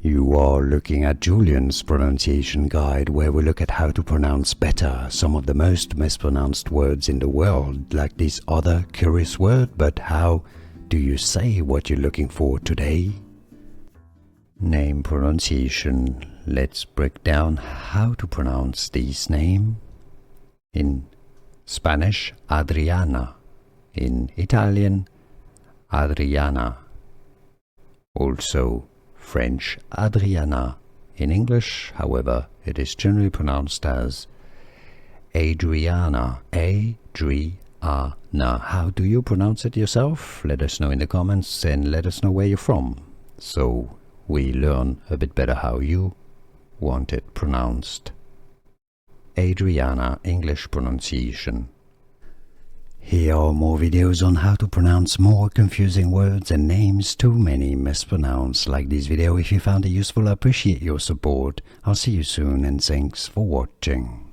You are looking at Julian's pronunciation guide, where we look at how to pronounce better some of the most mispronounced words in the world, like this other curious word. But how do you say what you're looking for today? Name pronunciation. Let's break down how to pronounce this name. In Spanish, Adriana. In Italian, Adriana. Also French, Adrianna. In English, however, it is generally pronounced as Adrianna. Adrianna. How do you pronounce it yourself? Let us know in the comments and let us know where you're from, so we learn a bit better how you want it pronounced. Adrianna, English pronunciation. Here are more videos on how to pronounce more confusing words and names too many mispronounced. Like this video if you found it useful. I appreciate your support. I'll see you soon and thanks for watching.